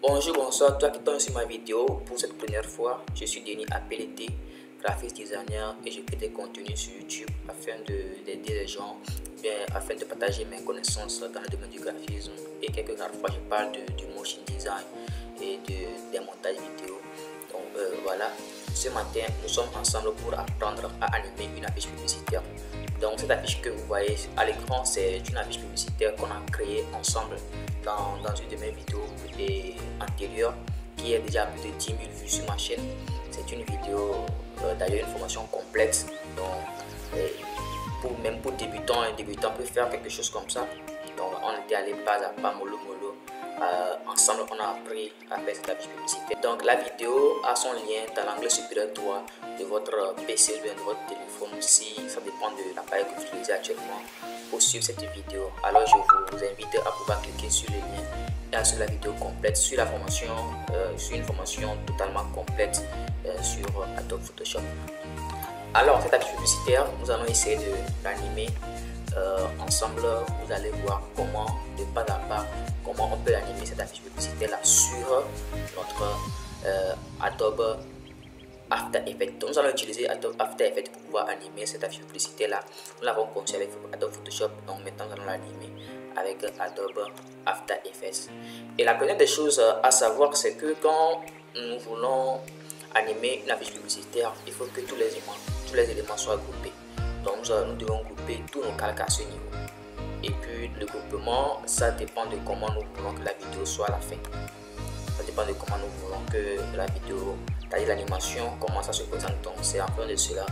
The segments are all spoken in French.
Bonjour, bonsoir, toi qui tombes sur ma vidéo pour cette première fois. Je suis Denis Apelete, graphiste designer, et je crée des contenus sur YouTube afin d'aider les gens, afin de partager mes connaissances dans le domaine du graphisme. Et quelques rares fois, je parle du motion design et des montages vidéo. Donc voilà, ce matin, nous sommes ensemble pour apprendre à animer une affiche publicitaire. Donc cette affiche que vous voyez à l'écran, c'est une affiche publicitaire qu'on a créée ensemble dans une de mes vidéos antérieures qui est déjà à plus de 10 000 vues sur ma chaîne. C'est une vidéo, d'ailleurs une formation complète. Donc même pour débutants, un débutant peut faire quelque chose comme ça. Donc on était allé pas à pas, mollo. Ensemble on a appris à faire cette affiche publicitaire. Donc la vidéo a son lien dans l'angle supérieur droit de votre PC ou de votre téléphone, si ça dépend de l'appareil que vous utilisez actuellement pour suivre cette vidéo. Alors je vous invite à pouvoir cliquer sur le lien et sur la vidéo complète, sur la formation, sur une formation totalement complète sur Adobe Photoshop. Alors cette affiche publicitaire, nous allons essayer de l'animer ensemble. Vous allez voir comment, de pas à pas, comment on peut animer cette affiche publicitaire là sur notre Adobe After Effects. Donc nous allons utiliser Adobe After Effects pour pouvoir animer cette affiche publicitaire là. Nous l'avons conçu avec Adobe Photoshop, donc maintenant nous allons l'animer avec Adobe After Effects. Et la première des choses à savoir, c'est que quand nous voulons animer une affiche publicitaire, il faut que tous les éléments soient groupés. Donc nous devons grouper tous nos calques à ce niveau. Et puis le groupement, ça dépend de comment nous voulons que la vidéo soit à la fin. Ça dépend de comment nous voulons que la vidéo, c'est-à-dire l'animation, comment ça se présente. Donc c'est en fonction de cela,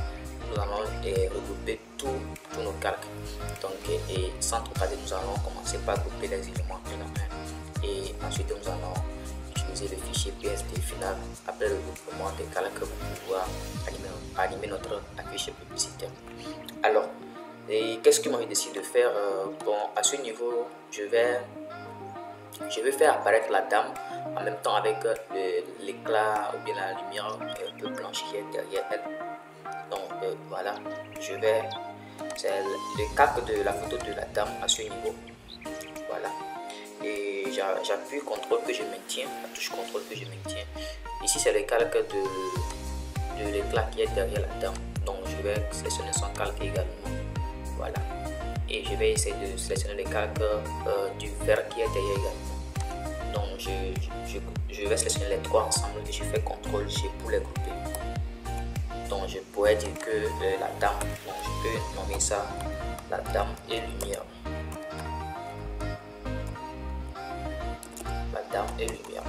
nous allons regrouper tous nos calques. Donc et sans trop tarder, nous allons commencer par grouper les éléments un à un. Et ensuite nous allons utiliser le fichier PSD final après le groupement des calques pour pouvoir animer notre affiche publicitaire. Alors, qu'est-ce que moi j'ai décidé de faire? Bon, à ce niveau, je vais faire apparaître la dame en même temps avec l'éclat ou bien la lumière un peu blanche qui est derrière elle. Donc voilà, c'est le calque de la photo de la dame à ce niveau. Voilà. Et j'appuie CTRL que je maintiens, la touche CTRL que je maintiens. Ici c'est le calque de l'éclat qui est derrière la dame. Donc je vais sélectionner son calque également. Voilà. Et je vais essayer de sélectionner le calque du vert qui est derrière également. Donc je vais sélectionner les trois ensemble et je fais CTRL G pour les grouper. Donc je pourrais dire que la dame, donc je peux nommer ça la dame et lumière. La dame et lumière.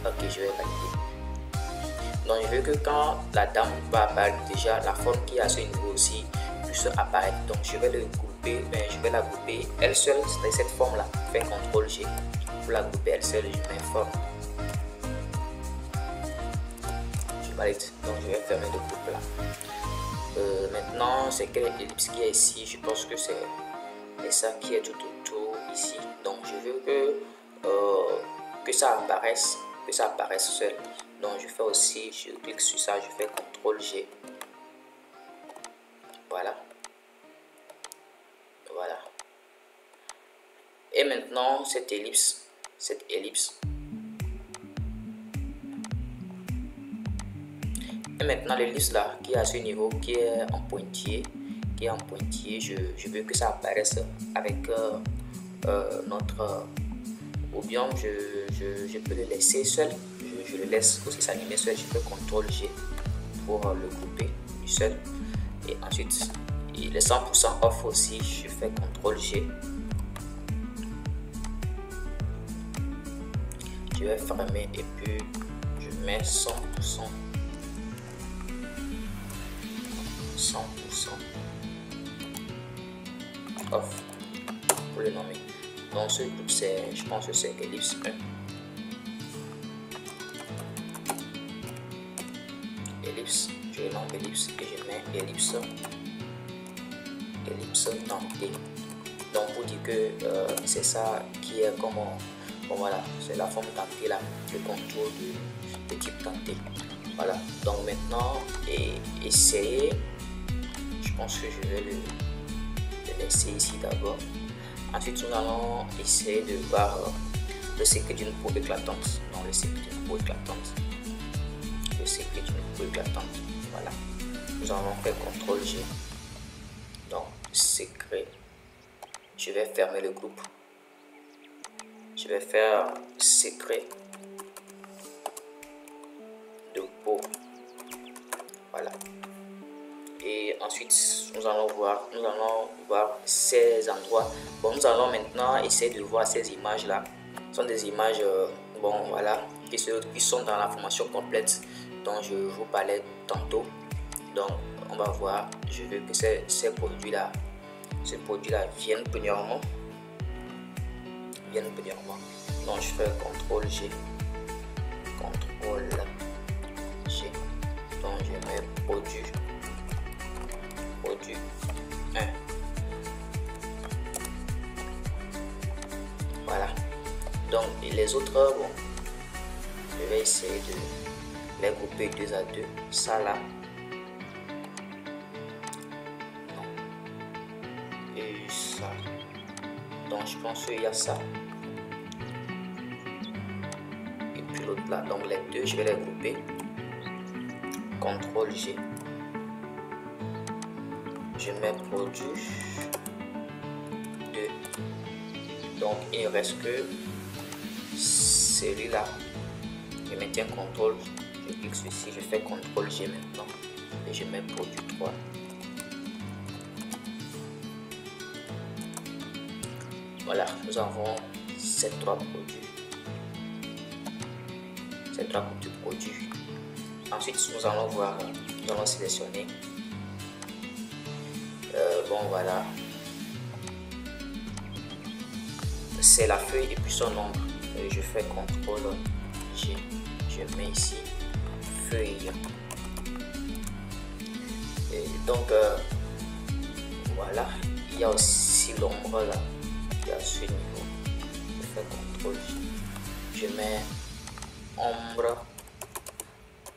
Ok, je vais valider. Donc je veux que quand la dame va apparaître, déjà la forme qui est à ce niveau aussi puisse apparaître. Donc je vais le grouper, je vais la grouper elle seule, c'est cette forme là. Je fais CTRL G pour la grouper elle seule, je mets forme. Je valide, donc je vais fermer le groupe là. Maintenant c'est quelle ellipse qui est ici, je pense que c'est ça qui est tout autour ici. Donc je veux que ça apparaisse seul. Donc je fais aussi, je clique sur ça, je fais CTRL G. Voilà. Et maintenant cette ellipse. Et maintenant l'ellipse là qui est à ce niveau, qui est en pointillé, je veux que ça apparaisse avec notre ou bien je peux le laisser seul. Je le laisse aussi s'animer seul. Je fais CTRL G pour le grouper du seul. Et ensuite, il est 100% off aussi. Je fais CTRL G. Je vais fermer et puis je mets 100% off pour le nommer. Donc ce groupe, je pense que c'est ellipse 1. Ellipse, je nomme ellipse et je mets ellipse dentée. Donc pour dire que c'est ça qui est comme bon, voilà, c'est la forme dentée là, le contour de type denté. Voilà, donc maintenant essayer, je pense que je vais le laisser ici d'abord. Ensuite nous allons essayer de voir le secret d'une peau éclatante. Non, le secret d'une peau éclatante. Le secret d'une peau éclatante. Voilà. Nous allons faire CTRL G. Donc, secret. Je vais fermer le groupe. Je vais faire secret de peau. Voilà. Et ensuite, nous allons voir ces endroits. Bon, nous allons maintenant essayer de voir ces images-là. Ce sont des images, bon, voilà, qui sont dans la formation complète dont je vous parlais tantôt. Donc, on va voir. Je veux que ces produits-là, viennent premièrement. Donc, je fais CTRL G. CTRL G. Donc, je mets produit 1. Voilà. Donc, les autres, bon, je vais essayer de les grouper 2 à 2. Ça là. Non. Et ça. Donc, je pense qu'il y a ça. Et puis l'autre là. Donc, les deux, je vais les grouper. CTRL G. Je mets produit 2. Donc il ne reste que celui-là. Je maintiens CTRL, je clique sur ici, je fais CTRL G maintenant et je mets produit 3. Voilà, nous avons ces 3 produits. Ces 3 petits produits. Ensuite, nous allons voir, nous allons sélectionner. Bon, voilà. C'est la feuille et puis son nombre. Je fais CTRL G. Je mets ici feuille. Et donc, voilà. Il y a aussi l'ombre là. Il y a ce niveau. Je fais CTRL G. Je mets ombre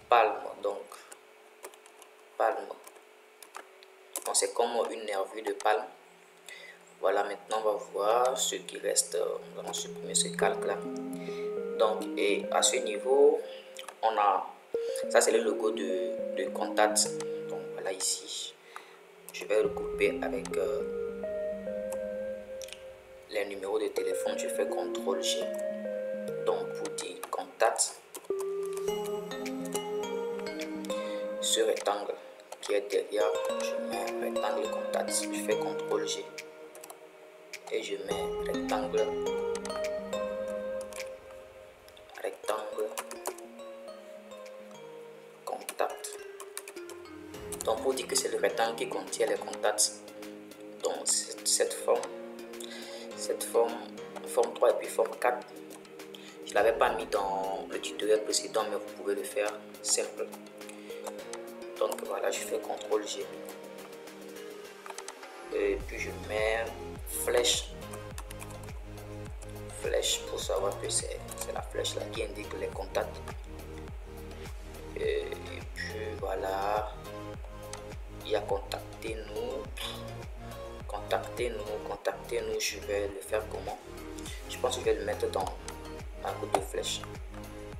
palme. Donc, palme. C'est comme une nervure de palme. Voilà, maintenant on va voir ce qui reste. Nous allons supprimer ce calque là. Donc, et à ce niveau, on a ça, c'est le logo de Contact. Donc voilà, ici je vais regrouper avec les numéros de téléphone. Je fais CTRL G. Donc pour dire Contact, ce rectangle qui est derrière, je mets rectangle Contact, je fais CTRL G et je mets rectangle Contact. Donc pour dire que c'est le rectangle qui contient les contacts, donc cette forme forme 3 et puis forme 4, je ne l'avais pas mis dans le tutoriel précédent, mais vous pouvez le faire simple. Donc voilà, je fais CTRL G et puis je mets flèche pour savoir que c'est la flèche là qui indique les contacts. Et puis voilà, il y a contactez-nous. Je vais le faire comment? Je pense que je vais le mettre dans un coup de flèche.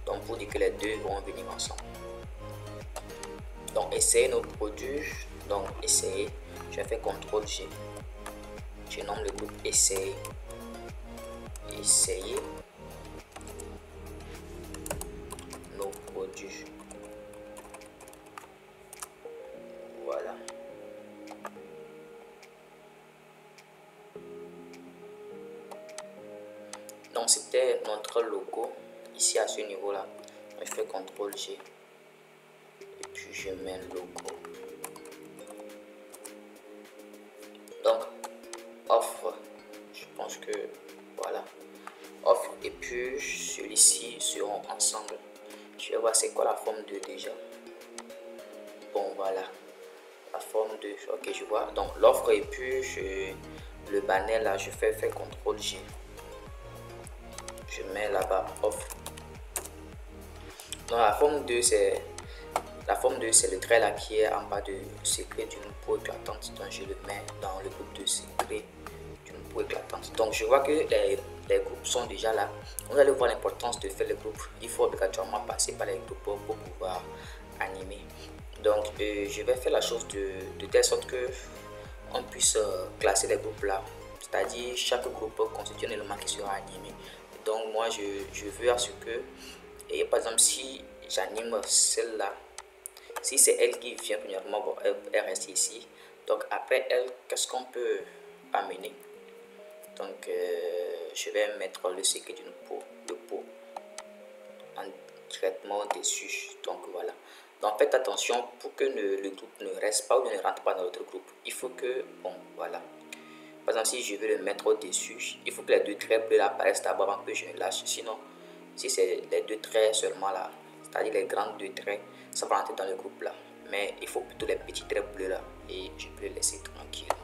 Donc pour dire que les deux vont venir ensemble. Donc essayez nos produits. Donc essayez. Je vais faire CTRL G. Je nomme le groupe essayez. Essayez nos produits. Voilà. Donc c'était notre logo ici à ce niveau là. Je fais CTRL G et puis je mets le logo. Donc offre, je pense que voilà, offre et puis celui-ci seront ensemble. Je vais voir c'est quoi la forme 2 déjà. Bon voilà, la forme 2, ok, je vois. Donc l'offre et puis le banner là, je fais CTRL G. Je mets là-bas offre. Donc la forme 2 c'est le trait là qui est en bas de secret d'une peau éclatante. Donc je le mets dans le groupe de secret d'une peau éclatante. Donc je vois que les groupes sont déjà là. Vous allez voir l'importance de faire les groupes. Il faut obligatoirement passer par les groupes pour pouvoir animer. Donc je vais faire la chose de telle sorte que on puisse classer les groupes là, c'est-à-dire chaque groupe constitue un élément qui sera animé. Donc moi je veux à ce que, et par exemple si j'anime celle-là, si c'est elle qui vient premièrement, bon, elle reste ici. Donc après elle, qu'est-ce qu'on peut amener? Donc je vais mettre le secret d'une peau, le pot en directement dessus. Donc voilà. Donc faites attention pour que le groupe ne reste pas ou ne rentre pas dans l'autre groupe. Il faut que, bon voilà. Par exemple, si je veux le mettre au-dessus, il faut que les deux traits bleus apparaissent d'abord avant que je ne lâche. Sinon, si c'est les deux traits seulement là, c'est-à-dire les grands deux traits, ça va rentrer dans le groupe là. Mais il faut plutôt les petits traits bleus là et je peux les laisser tranquillement.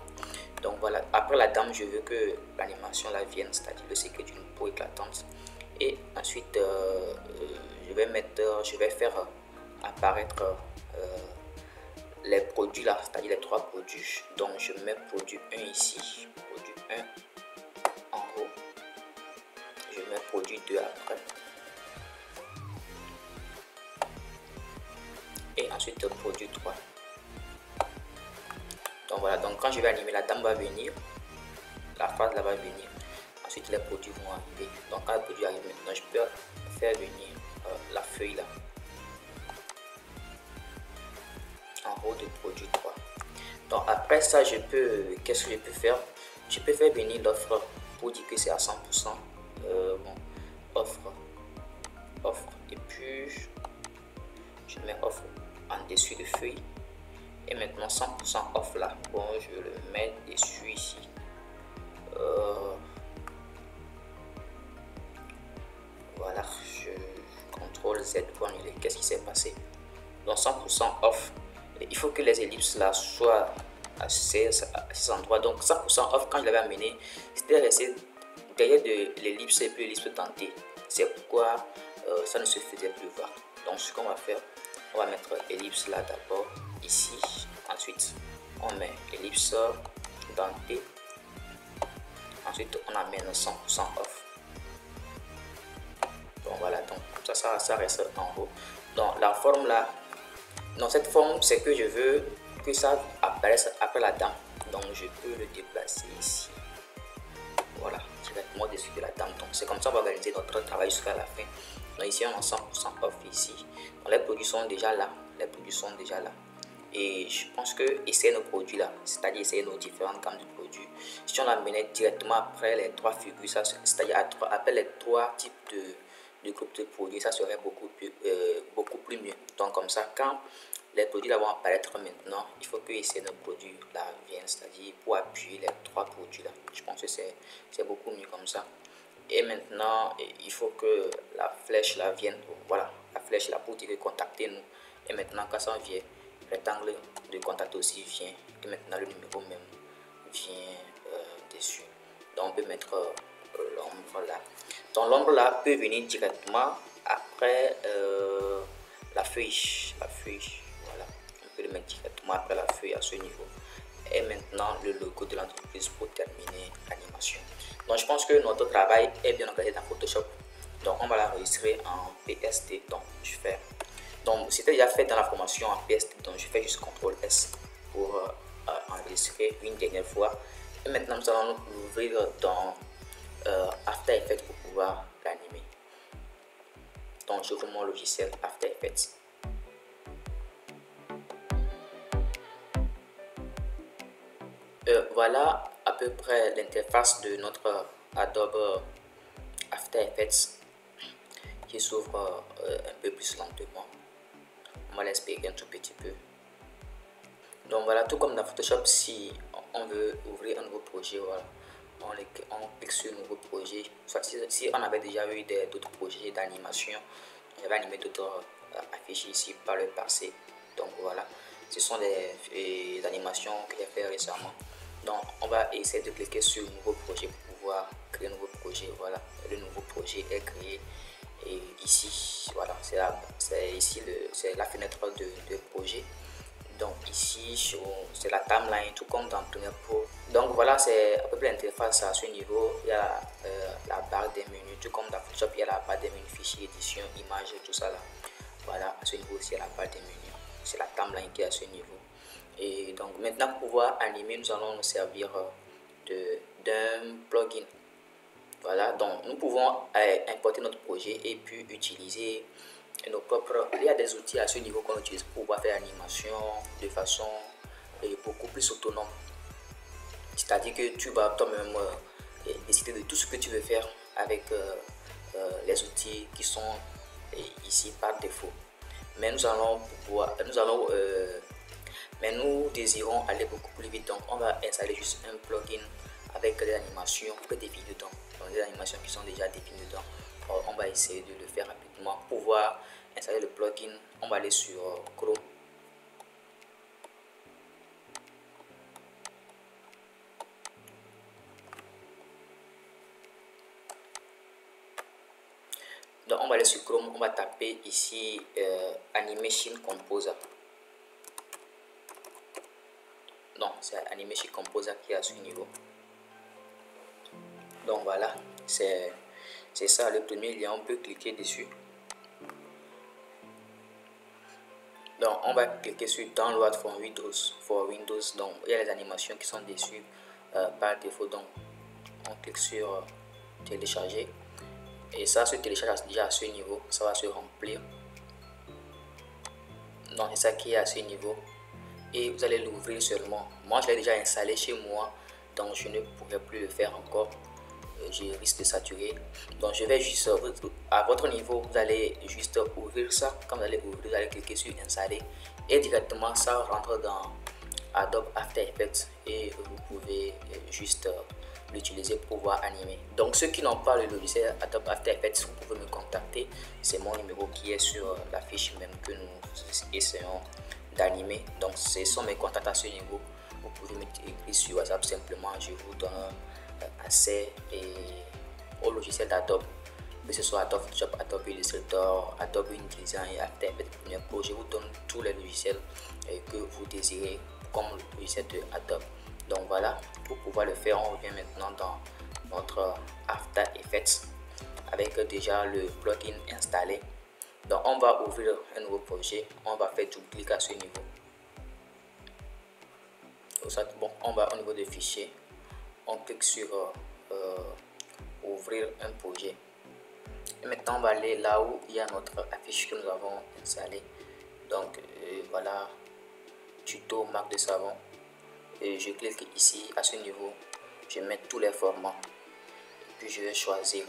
Donc voilà, après la dame, je veux que l'animation là vienne, c'est-à-dire le secret d'une peau éclatante. Et ensuite, je vais faire apparaître les produits là, c'est-à-dire les trois produits. Donc je mets produit 1 ici, produit 1 en haut, je mets produit 2 après, et ensuite produit 3. Donc voilà, donc quand je vais animer, la dame va venir, la phase là va venir, ensuite les produits vont arriver. Donc quand le produit arrive maintenant, je peux faire venir la feuille là en haut de produit 3. Donc après ça, qu'est-ce que je peux faire? Je peux faire venir l'offre pour dire que c'est à 100%. Bon, offre, et puis je mets offre en dessus de feuille. Et maintenant 100% off là, bon, je le mets dessus ici. Voilà, je contrôle Z pour annuler. Qu'est-ce qui s'est passé? Donc 100% off. Il faut que les ellipses là soient à ces endroits. Donc 100% off, quand je l'avais amené, c'était resté derrière de l'ellipse et puis l'ellipse tentée. C'est pourquoi ça ne se faisait plus voir. Donc ce qu'on va faire, on va mettre ellipse là d'abord ici. Ensuite on met ellipse dentée. Ensuite on amène 100% off. Donc voilà, donc ça reste en haut. Donc la forme là, dans cette forme, c'est que je veux que ça apparaisse après la dame. Donc je peux le déplacer ici. Voilà, directement dessus de la dame. Donc c'est comme ça qu'on va organiser notre travail jusqu'à la fin. Donc ici on a 100% off ici. Donc les produits sont déjà là. Les produits sont déjà là. Et je pense que essayer nos produits là, c'est-à-dire essayer nos différentes gammes de produits, si on l'amenait directement après les trois figures, c'est-à-dire après les trois types de groupes de produits, ça serait beaucoup plus mieux. Donc comme ça, quand les produits là vont apparaître maintenant, il faut que essayer nos produits là viennent, c'est-à-dire pour appuyer les trois produits là. Je pense que c'est beaucoup mieux comme ça. Et maintenant, il faut que la flèche là vienne, voilà, la flèche là pour dire contactez-nous. Et maintenant, quand ça vient, rectangle de contact aussi vient, et maintenant le numéro même vient dessus. Donc on peut mettre l'ombre là. Donc l'ombre là peut venir directement après la feuille, voilà, on peut le mettre directement après la feuille à ce niveau. Et maintenant le logo de l'entreprise pour terminer l'animation. Donc je pense que notre travail est bien organisé dans Photoshop. Donc on va l'enregistrer en PSD. Donc je fais, donc c'était déjà fait dans la formation en PSD, donc je fais juste CTRL S pour enregistrer une dernière fois. Et maintenant nous allons l'ouvrir dans After Effects pour pouvoir l'animer. Donc j'ouvre mon logiciel After Effects. Voilà à peu près l'interface de notre Adobe After Effects qui s'ouvre un peu plus lentement. On va l'expliquer un tout petit peu. Donc voilà, tout comme dans Photoshop, si on veut ouvrir un nouveau projet, voilà, on clique sur nouveau projet. Soit si on avait déjà eu d'autres projets d'animation, on avait animé d'autres affiches ici par le passé. Donc voilà, ce sont des animations que j'ai fait récemment. Donc on va essayer de cliquer sur nouveau projet pour pouvoir créer un nouveau projet. Voilà, le nouveau projet est créé. Et ici, voilà, c'est ici c'est la fenêtre de projet. Donc ici, c'est la timeline, tout comme dans Premiere Pro. Donc voilà, c'est à peu près l'interface à ce niveau. Il y a la barre des menus, tout comme dans Photoshop, il y a la barre des menus, fichiers, édition, images, tout ça là. Voilà, à ce niveau aussi, il y a la barre des menus. C'est la timeline qui est à ce niveau. Et donc maintenant, pour pouvoir animer, nous allons nous servir d'un plugin. Voilà, donc nous pouvons importer notre projet et puis utiliser nos propres. Il y a des outils à ce niveau qu'on utilise pour pouvoir faire l'animation de façon beaucoup plus autonome. C'est-à-dire que tu vas toi-même décider de tout ce que tu veux faire avec les outils qui sont ici par défaut. Mais nous désirons aller beaucoup plus vite, donc on va installer juste un plugin avec des animations prédéfinies dedans, donc des animations qui sont déjà définies dedans. On va essayer de le faire rapidement. Pour pouvoir installer le plugin, on va aller sur Chrome. Donc on va aller sur Chrome, on va taper ici Animation Composer. Non, c'est Animation Composer qui est à ce niveau. Donc voilà, c'est ça le premier lien, on peut cliquer dessus. Donc on va cliquer sur Download for Windows. Donc il y a les animations qui sont dessus par défaut. Donc on clique sur télécharger et ça se télécharge déjà à ce niveau, ça va se remplir. Donc c'est ça qui est à ce niveau et vous allez l'ouvrir seulement. Moi je l'ai déjà installé chez moi, donc je ne pourrais plus le faire encore. Je risque de saturer, donc je vais juste à votre niveau, vous allez juste ouvrir ça. Quand vous allez ouvrir, vous allez cliquer sur installer et directement ça rentre dans Adobe After Effects et vous pouvez juste l'utiliser pour pouvoir animer. Donc ceux qui n'ont pas le logiciel Adobe After Effects, vous pouvez me contacter, c'est mon numéro qui est sur la fiche même que nous essayons d'animer. Donc ce sont mes contacts à ce niveau, vous pouvez m'écrire sur WhatsApp simplement, je vous donne accès au logiciel d'Adobe, que ce soit Adobe Photoshop, Adobe Illustrator, Adobe InDesign et After Effects Premiere Pro. Je vous donne tous les logiciels que vous désirez comme le logiciel de Adobe. Donc voilà, pour pouvoir le faire, on revient maintenant dans notre After Effects avec déjà le plugin installé. Donc on va ouvrir un nouveau projet, on va faire double clic à ce niveau. Bon, on va au niveau des fichiers, on clique sur ouvrir un projet et maintenant on va aller là où il y a notre affiche que nous avons installée. Donc voilà, tuto marque de savon, et je clique ici à ce niveau, je mets tous les formats et puis je vais choisir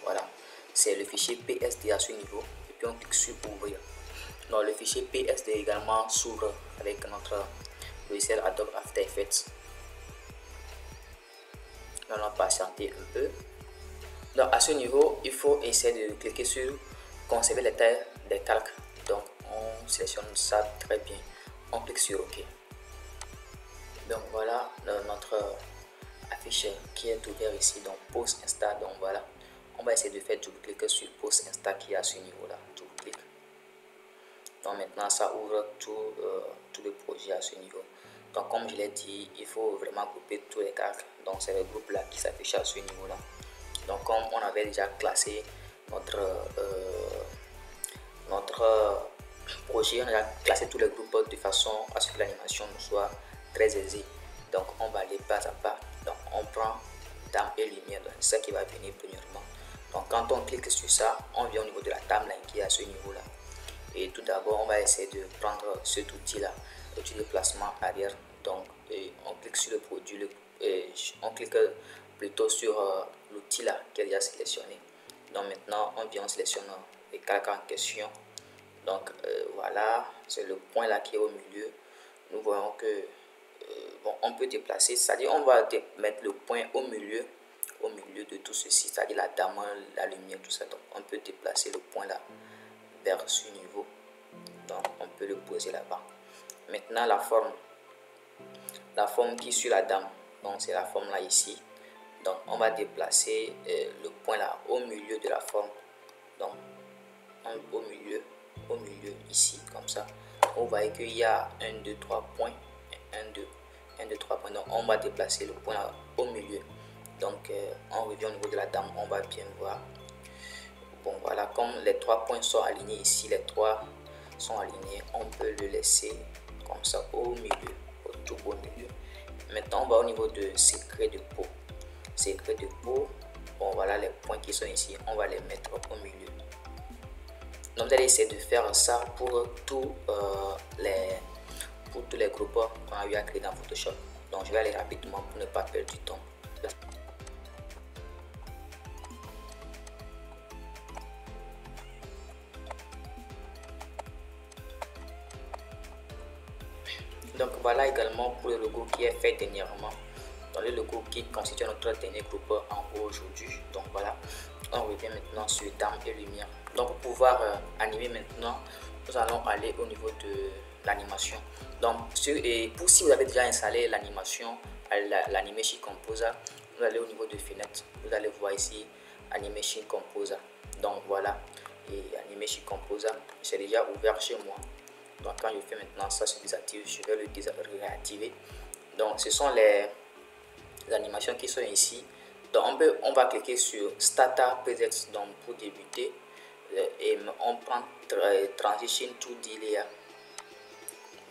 voilà, c'est le fichier PSD à ce niveau et puis on clique sur ouvrir. Donc le fichier PSD également s'ouvre avec notre logiciel Adobe After Effects. On va patienter un peu. Donc à ce niveau, il faut essayer de cliquer sur conserver les tailles des calques. Donc on sélectionne ça très bien, on clique sur OK. Donc voilà notre affiche qui est ouverte ici, donc Post Insta. Donc voilà, on va essayer de faire double clic sur Post Insta qui est à ce niveau là, double clic. Donc maintenant ça ouvre tout le projet à ce niveau. Donc comme je l'ai dit, il faut vraiment grouper tous les calques. Donc c'est le groupe là qui s'affiche à ce niveau là. Donc comme on avait déjà classé notre projet, on a classé tous les groupes de façon à ce que l'animation soit très aisée. Donc on va aller pas à pas. Donc on prend dame et lumière, donc c'est ça qui va venir premièrement. Donc quand on clique sur ça, on vient au niveau de la timeline qui est à ce niveau là. Et tout d'abord on va essayer de prendre cet outil là, l'outil de placement arrière. Donc on clique sur le produit, on clique plutôt sur l'outil là qui est déjà sélectionné. Donc maintenant on vient, on sélectionne les calques en question. Donc voilà, c'est le point là qui est au milieu. Nous voyons que bon, on peut déplacer, c'est-à-dire on va mettre le point au milieu de tout ceci, c'est-à-dire la dame, la lumière, tout ça. Donc on peut déplacer le point là vers ce niveau. Donc on peut le poser là-bas. Maintenant la forme qui suit la dame, donc c'est la forme là ici. Donc on va déplacer le point là au milieu de la forme. Donc au milieu ici comme ça. On voit qu'il y a 1 2 3 points, 1 2 1, 2, 3 points. Donc on va déplacer le point au milieu. Donc on revient au niveau de la dame, on va bien voir. Bon voilà, comme les 3 points sont alignés ici, les 3 sont alignés, on peut le laisser comme ça au milieu, au tout au milieu. Maintenant on va au niveau de secret de peau. Secret de peau, bon voilà les points qui sont ici, on va les mettre au milieu. Donc vous allez essayer de faire ça pour tous les groupes qu'on a eu à créer dans Photoshop. Donc je vais aller rapidement pour ne pas perdre du temps. Donc voilà également pour le logo qui est fait dernièrement. Dans le logo qui constitue notre dernier groupe en haut aujourd'hui. Donc voilà, on revient maintenant sur Dame et Lumière. Donc pour pouvoir animer maintenant, nous allons aller au niveau de l'animation. Donc si vous avez déjà installé l'animation, l'Animation Composer, vous allez au niveau de fenêtre, vous allez voir ici Animation Composer. Donc voilà, et Animation Composer, c'est déjà ouvert chez moi. Donc quand je fais maintenant ça se désactive, je vais le réactiver. Donc ce sont les animations qui sont ici. Donc on va cliquer sur Starter Presets donc pour débuter et on prend Transition to Layer.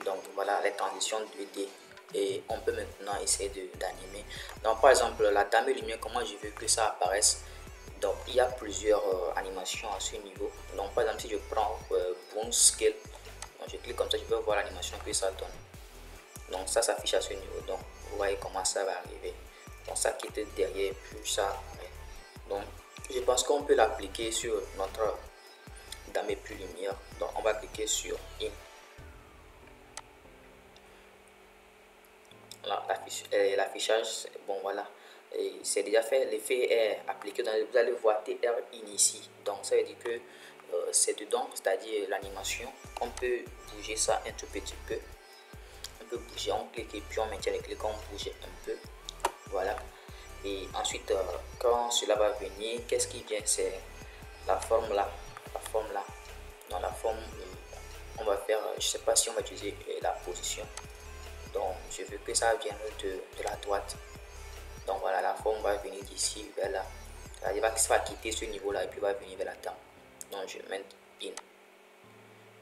Donc voilà les transitions 2D et on peut maintenant essayer d'animer. Donc par exemple la dame et lumière, comment je veux que ça apparaisse. Donc il y a plusieurs animations à ce niveau. Donc par exemple si je prends Bone Scale, donc je clique comme ça, je peux voir l'animation que ça donne. Donc ça s'affiche à ce niveau. Donc vous voyez comment ça va arriver. Donc ça quitte derrière puis ça apparaît. Donc je pense qu'on peut l'appliquer sur notre dame et puis lumière. Donc on va cliquer sur In. L'affichage, bon voilà, c'est déjà fait, l'effet est appliqué. Vous allez voir TR in ici. Donc ça veut dire que c'est dedans, c'est-à-dire l'animation. On peut bouger ça un tout petit peu. On peut bouger, on clique et puis on maintient le clic, on bouge un peu. Voilà. Et ensuite, quand cela va venir, qu'est-ce qui vient? C'est la forme là. La forme là. Dans la forme, on va faire, je sais pas si on va utiliser la position. Donc je veux que ça vienne de la droite. Donc voilà, la forme va venir d'ici vers là. Il va quitter ce niveau là et puis va venir vers la dame. Donc je mets in.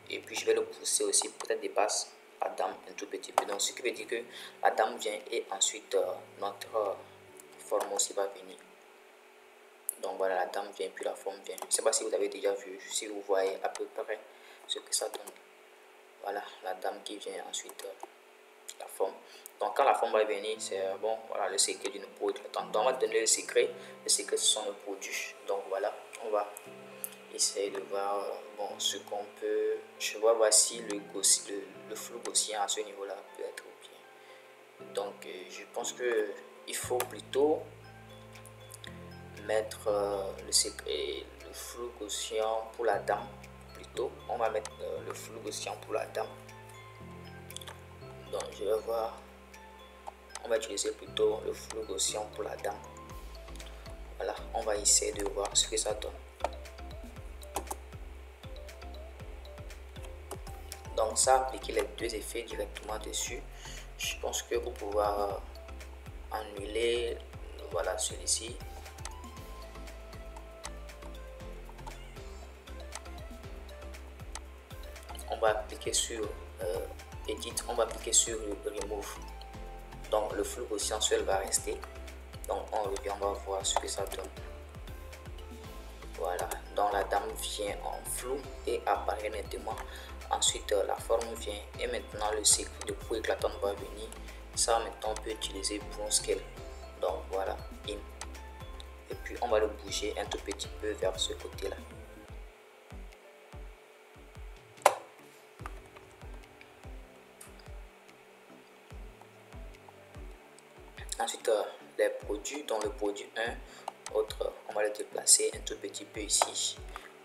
Et puis je vais le pousser aussi, peut-être dépasse la dame un tout petit peu. Donc ce qui veut dire que la dame vient et ensuite notre forme aussi va venir. Donc voilà, la dame vient puis la forme vient. Je ne sais pas si vous avez déjà vu, si vous voyez à peu près ce que ça donne. Voilà, la dame qui vient ensuite la forme. Donc quand la forme va venir, c'est bon, voilà le secret d'une peau. Donc on va donner le secret. Le secret, ce sont nos produits. Donc voilà, on va essayer de voir bon ce qu'on peut. Je vois voici le flou gaussien à ce niveau là peut être bien. Donc je pense que il faut plutôt mettre le secret, le flou gaussien pour la dame. Plutôt on va mettre le flou gaussien pour la dame. Donc je vais voir, on va utiliser plutôt le flou gaussien pour la dame. Voilà, on va essayer de voir ce que ça donne. Donc ça appliquer les deux effets directement dessus. Je pense que pour pouvoir annuler, voilà celui-ci. On va appliquer sur Edit, on va appliquer sur Remove. Donc le flou gaussien seul va rester. Donc on revient, on va voir ce que ça donne. Voilà, donc la dame vient en flou et apparaît nettement. Ensuite la forme vient et maintenant le cycle de peau éclatante va venir. Ça maintenant on peut utiliser Bone Scale. Donc voilà, in. Et puis on va le bouger un tout petit peu vers ce côté là. Ensuite les produits, dans le produit 1 autre, on va le déplacer un tout petit peu ici.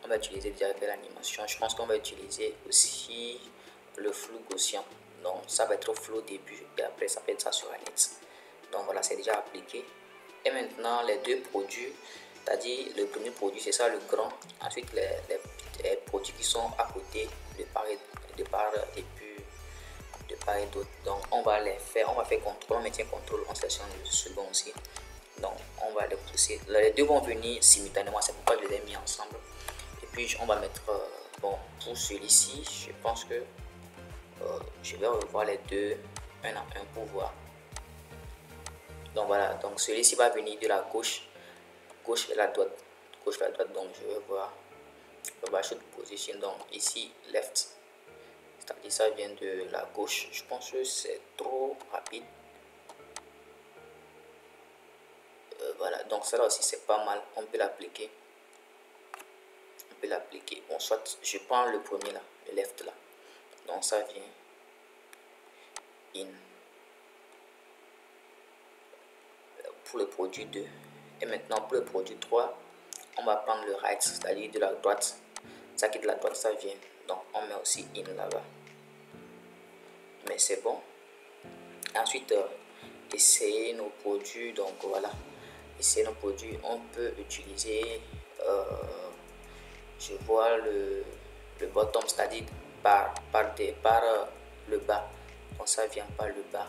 On va utiliser déjà l'animation. Je pense qu'on va utiliser aussi le flou gaussien. Donc ça va être flou au début et après ça peut être ça sur la net. Donc voilà, c'est déjà appliqué. Et maintenant les deux produits, c'est-à-dire le premier produit c'est ça le grand. Ensuite les produits qui sont à côté de part et part et d'autre. Donc on va les faire, on va faire contrôle, on maintient contrôle, on sélectionne le second aussi. Donc on va les pousser. Les deux vont venir simultanément, c'est pourquoi je les ai mis ensemble. Et puis on va mettre, bon, pour celui-ci, je pense que je vais revoir les deux un à un pour voir. Donc voilà, donc celui-ci va venir de la gauche et la droite, donc je vais voir le shoot position. Donc ici left, c'est-à-dire ça vient de la gauche. Je pense que c'est trop rapide. Voilà, donc ça là aussi c'est pas mal, on peut l'appliquer. Bon, soit je prends le premier là, le left là, donc ça vient in pour le produit 2. Et maintenant pour le produit 3, on va prendre le right, c'est-à-dire de la droite. Ça qui est de la droite, ça vient, donc on met aussi in là-bas. Mais c'est bon. Ensuite, essayer nos produits. Donc voilà, essayer nos produits. On peut utiliser, je vois le bottom, c'est-à-dire par le bas. Donc ça vient par le bas.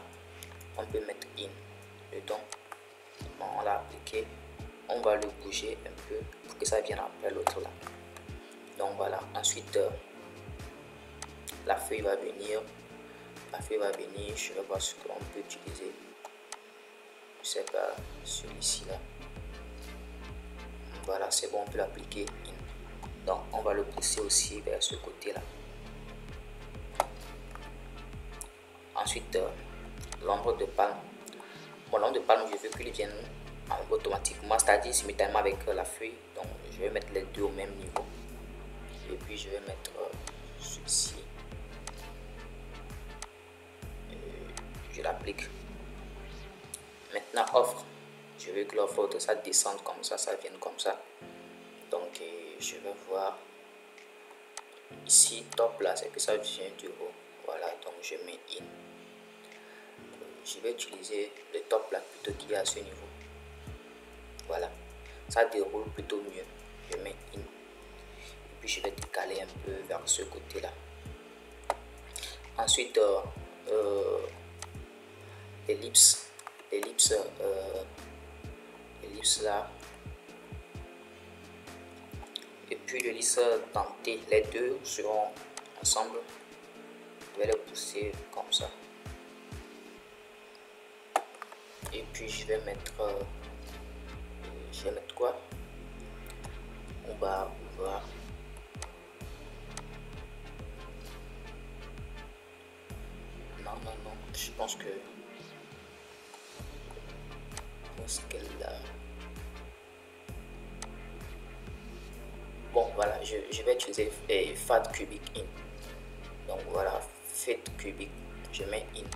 On peut mettre in dedans. Bon, on l'a appliqué. On va le bouger un peu pour que ça vienne après l'autre là. Donc voilà. Ensuite, la feuille va venir. Je vais voir ce qu'on peut utiliser. Je sais pas, celui-ci là. Voilà, c'est bon, on peut l'appliquer. Donc on va le pousser aussi vers ce côté là. Ensuite, l'ombre de palme. Bon, l'ombre de palme, je veux qu'il vienne automatiquement, c'est-à-dire simultanément avec la feuille. Donc je vais mettre les deux au même niveau. Et puis je vais mettre celui-ci. Je l'applique. Maintenant offre, je veux que l'offre de ça descende comme ça vienne comme ça. Donc je vais voir ici top là, c'est que ça vient du haut. Voilà, donc je mets in. Je vais utiliser le top là plutôt qui est à ce niveau. Voilà, ça déroule plutôt mieux. Je mets in. Et puis je vais décaler un peu vers ce côté là. Ensuite ellipse là, et puis l'ellipse dentée, les deux seront ensemble. Je vais les pousser comme ça, et puis je vais mettre quoi, on va voir. Non, je pense que qu'elle a. Bon voilà, je vais utiliser fat cubic in. Donc voilà, fat cubic, je mets in.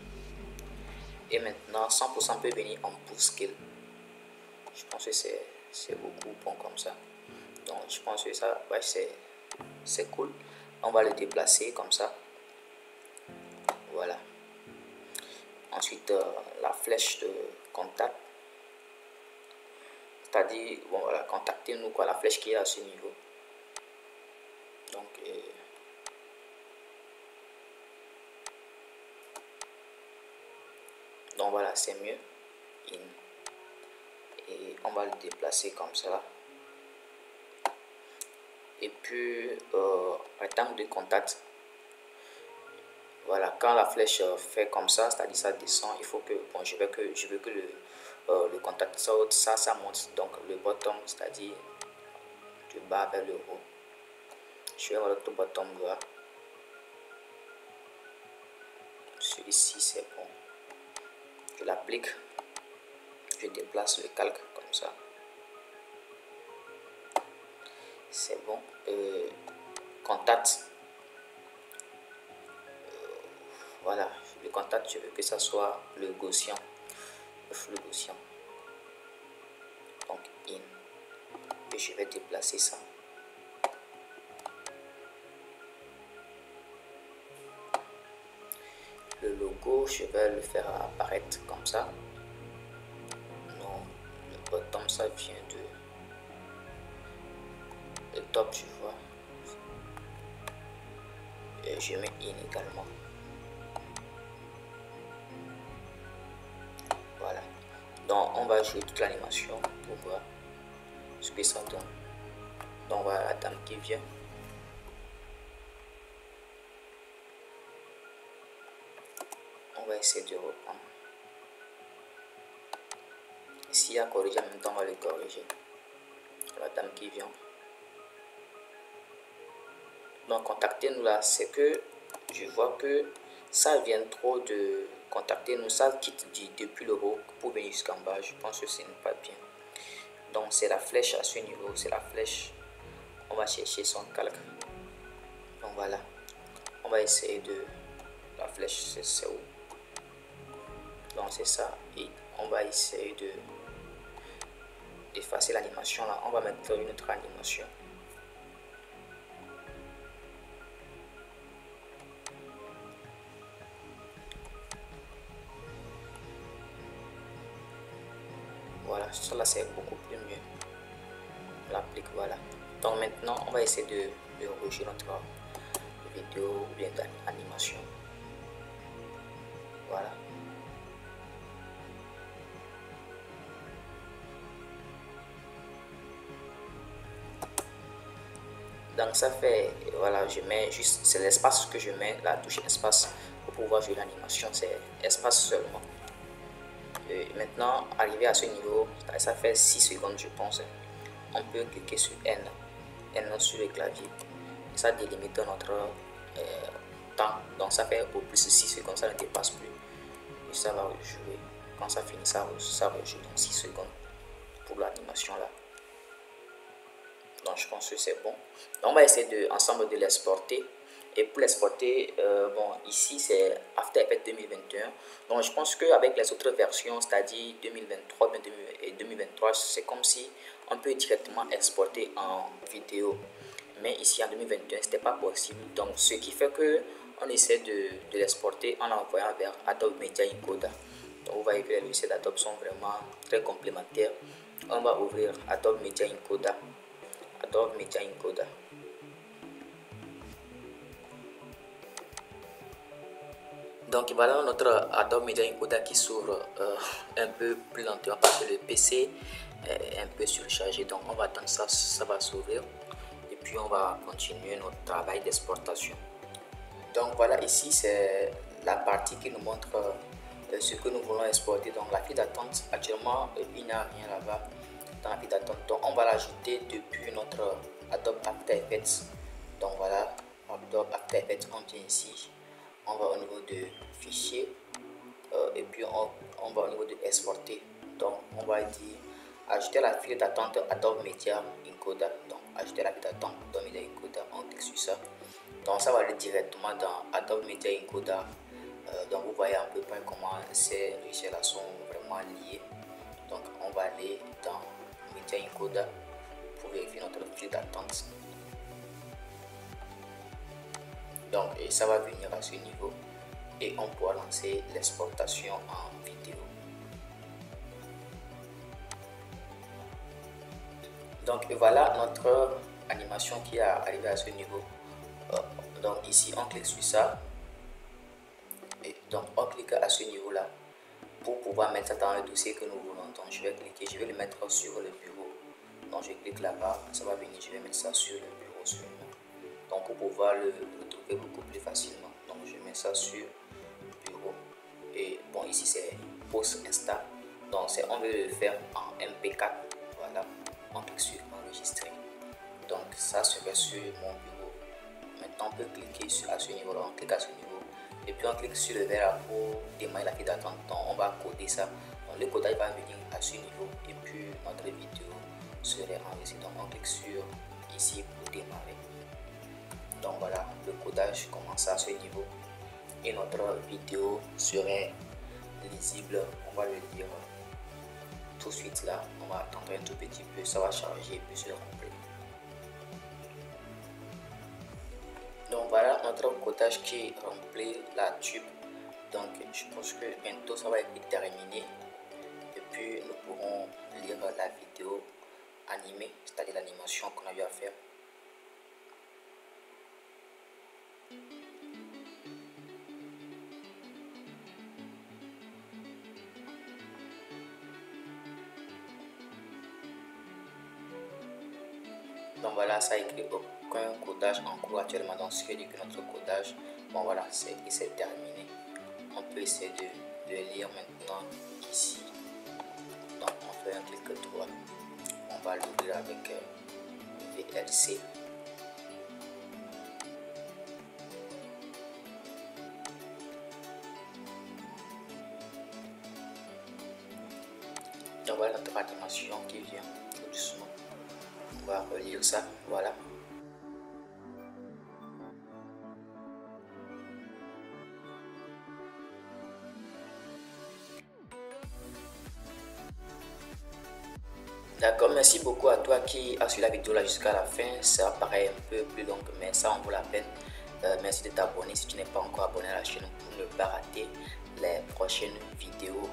Et maintenant 100% peut venir en push scale. Je pense que c'est beaucoup bon comme ça. Donc je pense que ça, ouais, c'est cool. On va le déplacer comme ça. Voilà. Ensuite la flèche de contact, c'est-à-dire bon voilà, contactez-nous quoi, la flèche qui est à ce niveau. Donc voilà, c'est mieux. Et on va le déplacer comme ça. Et puis rectangle de contact. Voilà, quand la flèche fait comme ça, c'est-à-dire ça descend, il faut que, bon, je veux que le contact saute, ça monte. Donc le bottom, c'est-à-dire du bas vers le haut. Je vais voir l'autre bottom là. Celui-ci c'est bon. Je l'applique. Je déplace le calque comme ça. C'est bon. Contact. Voilà, le contact, je veux que ça soit le gaussien. Le gaussien. Donc in. Et je vais déplacer ça. Le logo, je vais le faire apparaître comme ça. Non, le bottom, ça vient de le top, tu vois. Et je mets in également. va jouer toute l'animation pour voir ce que ça donne. Donc voilà la dame qui vient. On va essayer de reprendre. S'il y a corrigé en même temps, on va le corriger. La dame qui vient. Donc contactez-nous là, c'est que je vois que ça vient trop de contacter nous, ça quitte depuis le haut pour venir jusqu'en bas. Je pense que ce n'est pas bien. Donc c'est la flèche à ce niveau, c'est la flèche. On va chercher son calque. Donc voilà, on va essayer de la flèche, c'est où? Donc c'est ça, et on va essayer de d'effacer l'animation là. On va mettre une autre animation. Voilà, ça là c'est beaucoup plus mieux. On l'applique, voilà. Donc maintenant, on va essayer de enregistrer notre vidéo ou bien d'animation. Voilà. Donc ça fait, voilà, je mets juste, c'est l'espace que je mets, la touche espace pour pouvoir jouer l'animation, c'est espace seulement. Et maintenant, arrivé à ce niveau, ça fait 6 secondes je pense. On peut cliquer sur N sur le clavier. Ça délimite notre temps. Donc ça fait au plus de 6 secondes, ça ne dépasse plus. Et ça va rejouer. Quand ça finit, ça rejoue dans 6 secondes pour l'animation là. Donc je pense que c'est bon. Donc on va essayer ensemble de l'exporter. Et pour l'exporter, bon, ici c'est After Effects 2021. Donc je pense qu'avec les autres versions, c'est-à-dire 2023 et 2023, c'est comme si on peut directement exporter en vidéo. Mais ici en 2021, ce n'était pas possible. Donc ce qui fait que on essaie de l'exporter en l'envoyant vers Adobe Media Encoder. Donc vous voyez que les logiciels d'Adobe sont vraiment très complémentaires. On va ouvrir Adobe Media Encoder. Adobe Media Encoder. Donc voilà notre Adobe Media Encoder qui s'ouvre un peu plus lentement parce que le PC est un peu surchargé. Donc on va attendre ça va s'ouvrir et puis on va continuer notre travail d'exportation. Donc voilà, ici c'est la partie qui nous montre ce que nous voulons exporter. Donc la file d'attente, actuellement il n'y a rien là-bas dans la file d'attente. Donc on va l'ajouter depuis notre Adobe After Effects. Donc voilà, Adobe After Effects, on vient ici. On va au niveau de fichier et puis on va au niveau de exporter. Donc on va dire ajouter la file d'attente Adobe Media Encoder. Donc ajouter la file d'attente Adobe Media Encoder, on clique sur ça. Donc ça va aller directement dans Adobe Media Encoder. Donc vous voyez un peu près comment ces logiciels là sont vraiment liés. Donc on va aller dans Media Encoder pour vérifier notre file d'attente. Donc et ça va venir à ce niveau et on pourra lancer l'exportation en vidéo. Donc voilà notre animation qui est arrivée à ce niveau. Donc ici on clique sur ça et donc on clique à ce niveau là pour pouvoir mettre ça dans le dossier que nous voulons. Donc je vais cliquer, je vais le mettre sur le bureau. Donc je clique là-bas, ça va venir, je vais mettre ça sur le bureau seulement. Donc pour pouvoir le trouver beaucoup plus facilement, donc je mets ça sur le bureau. Et bon, ici c'est Post Insta, donc on veut le faire en MP4. Voilà, on clique sur enregistrer. Donc ça serait sur mon bureau. Maintenant on peut cliquer à ce niveau là, on clique à ce niveau et puis on clique sur le verre pour démarrer la file d'attente. Donc on va coder ça. Donc le codage va venir à ce niveau et puis notre vidéo serait enregistrée. Donc on clique sur ici pour démarrer. Donc voilà, le codage commence à ce niveau et notre vidéo serait lisible. On va le dire tout de suite là. On va attendre un tout petit peu, ça va charger et puis se remplir. Donc voilà notre codage qui remplit la tube. Donc je pense que bientôt ça va être terminé et puis nous pourrons lire la vidéo animée, c'est-à-dire l'animation qu'on a eu à faire. Donc voilà, ça écrit aucun codage en cours actuellement. Donc ce qui dit que notre codage, bon voilà, c'est terminé. On peut essayer de lire maintenant ici. Donc on fait un clic droit. On va l'ouvrir avec VLC. Donc voilà notre animation qui vient tout doucement. On va relire ça, voilà. D'accord, merci beaucoup à toi qui a suivi la vidéo là jusqu'à la fin. Ça paraît un peu plus long, mais ça en vaut la peine. Merci de t'abonner si tu n'es pas encore abonné à la chaîne pour ne pas rater les prochaines vidéos.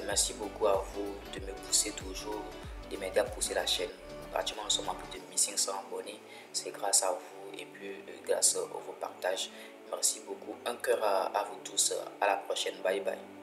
Merci beaucoup à vous de me pousser toujours, de m'aider à pousser la chaîne. Actuellement, nous sommes à plus de 1500 abonnés. C'est grâce à vous et puis grâce à vos partages. Merci beaucoup. Un cœur à vous tous. À la prochaine. Bye bye.